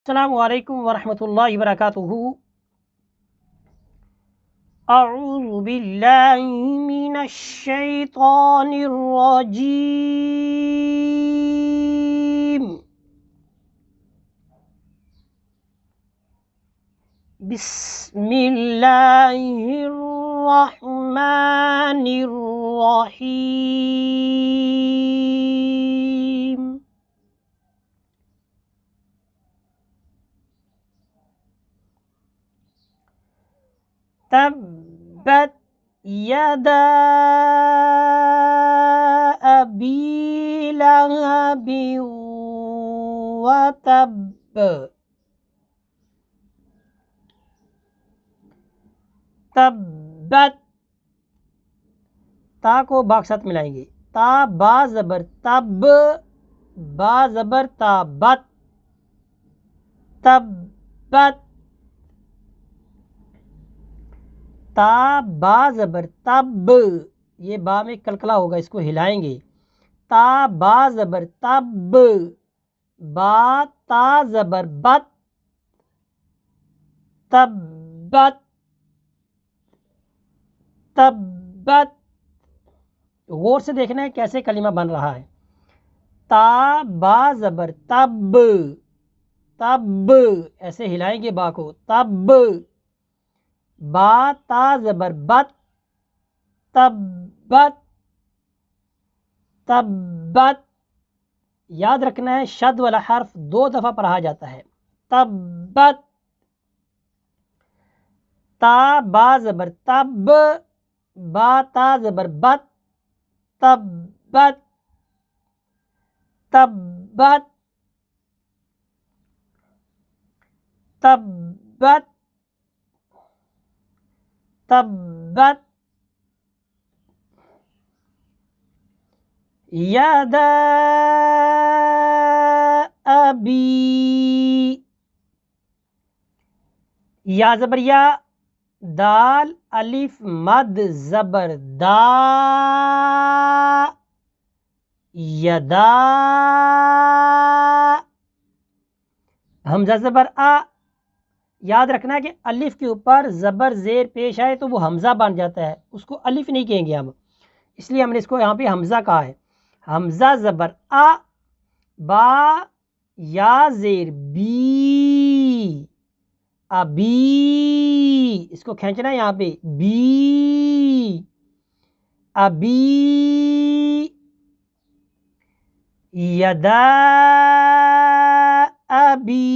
السلام علیکم ورحمۃ اللہ وبرکاتہ۔ اعوذ باللہ من الشیطان الرجیم، بسم اللہ الرحمن الرحیم۔ تبت یدا ابی لہب وتب، تبت، تا کو با کے ساتھ ملائیں گے، تا با زبر تب، با زبر تا، بت، تبت، تا با زبر تب، یہ با میں کلکلا ہوگا، اس کو ہلائیں گے، تا با زبر تب، با تا زبر بت، تبت، تبت۔ غور سے دیکھنا ہے کیسے کلمہ بن رہا ہے۔ تا با زبر تب، تب، ایسے ہلائیں گے با کو، تب، با تا زبر بت، تبت، تبت۔ یاد رکھنا ہے شد والا حرف 2 دفعہ پڑھا جاتا ہے، تبت، تا با زبر تب، با تا زبر بت، تبت، تبت، تبت، تبت یدا ابی، یا زبر یا، دال الف مد زبر دا، یدا، حمزہ زبر آ۔ یاد رکھنا ہے کہ الف کے اوپر زبر زیر پیش آئے تو وہ حمزہ بن جاتا ہے، اس کو الف نہیں کہیں گے ہم، اس لیے ہم نے اس کو یہاں پہ حمزہ کہا ہے۔ حمزہ زبر آ، با یا زیر بی، ابی، اس کو کھینچنا ہے یہاں پہ، بی، ابی، یدا ابی،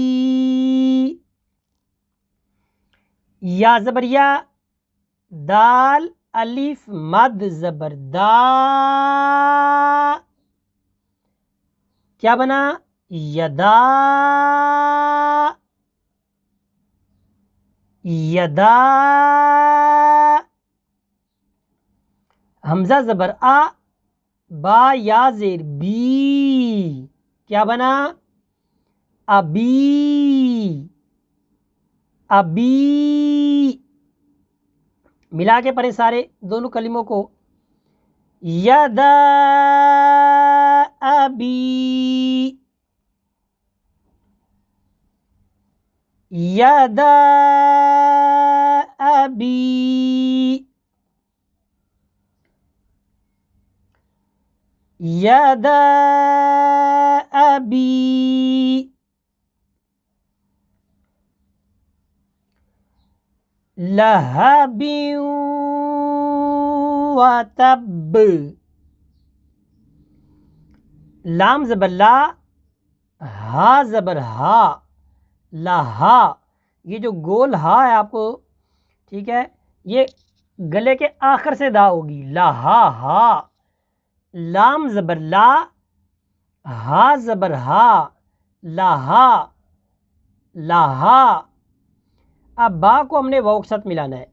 یا زبر یا، دال الف مد زبر دا، کیا بنا؟ یدا، یدا۔ حمزہ زبر آ، با یا زیر بی، کیا بنا؟ ابی، ابی۔ ملا کے پڑھیں سارے دونوں کلموں کو، یدا ابی، یدا ابی، یدا ابی، لہب وتب، لام زبر لا، ہا زبر ہا، لہا، یہ جو گول ہا ہے آپ کو، ٹھیک ہے، یہ گلے کے آخر سے دا ہوگی، لہا ہا، لام زبر لا، ہا زبر ہا، لہا، لہا۔ اب با کو ہم نے واو کے ساتھ ملانا ہے،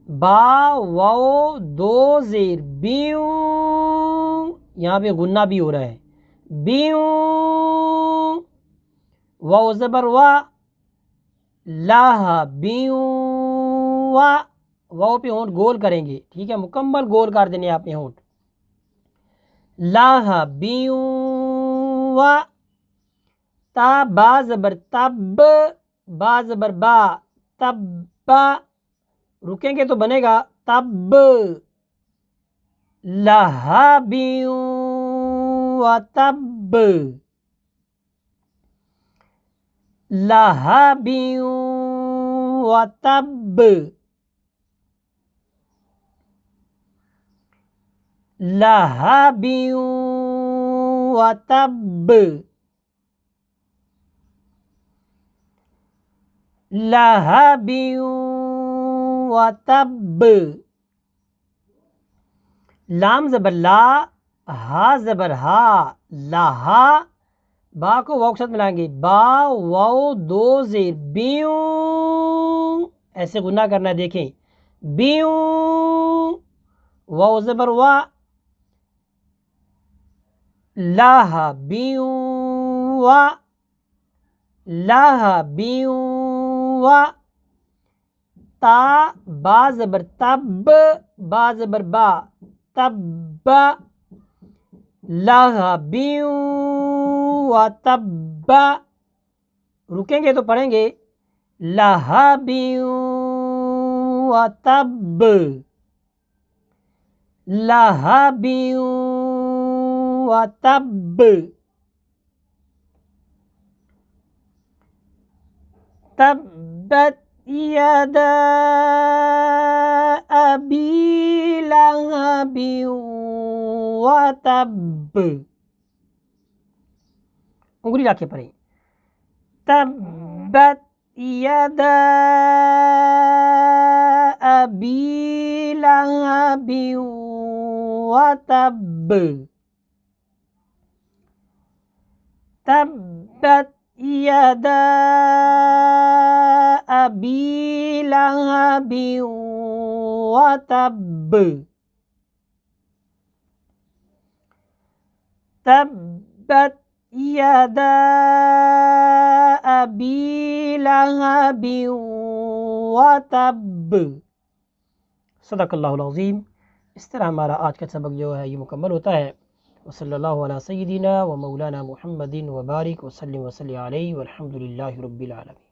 با واو 2 زیر بیوں، یہاں پہ غنہ بھی ہو رہا ہے، بیوں، واو زبر وا، لاہ بیوں وا، واو پہ ہونٹ گول کریں گے، ٹھیک ہے، مکمل گول کر دینے آپ نے ہونٹ، لاہ بیوں وا، تا با زبر تب، با زبر با، تب، رکیں گے تو بنے گا تب، لہب و تب، لہب و تب، لہب و تب، لہب و تب، لام زبر لا، ہا زبر ہا، لاہا، با کو واو کے ساتھ ملائیں گے، با واو دو زیر، بیوں، ایسے غنہ کرنا ہے، دیکھیں، بیوں، واو زبر وا، لاہا بیوں وا، لاہا بیوں وا، تا با زبر تب، با زبر با، تب، لاہا بیوں و تب، رکیں گے تو پڑھیں گے لاہا بیوں و تب، لاہا بیوں و تب، تبت یدا ابی لہب و تب، انگلی لا کے پڑھیں، تبت یدا ابی لہب و تب، تبت یدا ابی لہب و تب، تبت یدا ابی لہب و تب، صدق اللہ العظیم۔ اس طرح ہمارا آج کا سبق جو ہے یہ مکمل ہوتا ہے۔ وصلی اللہ علی سیدنا و مولانا محمد وبارک وسلم علیہ والحمد للہ رب العالمین۔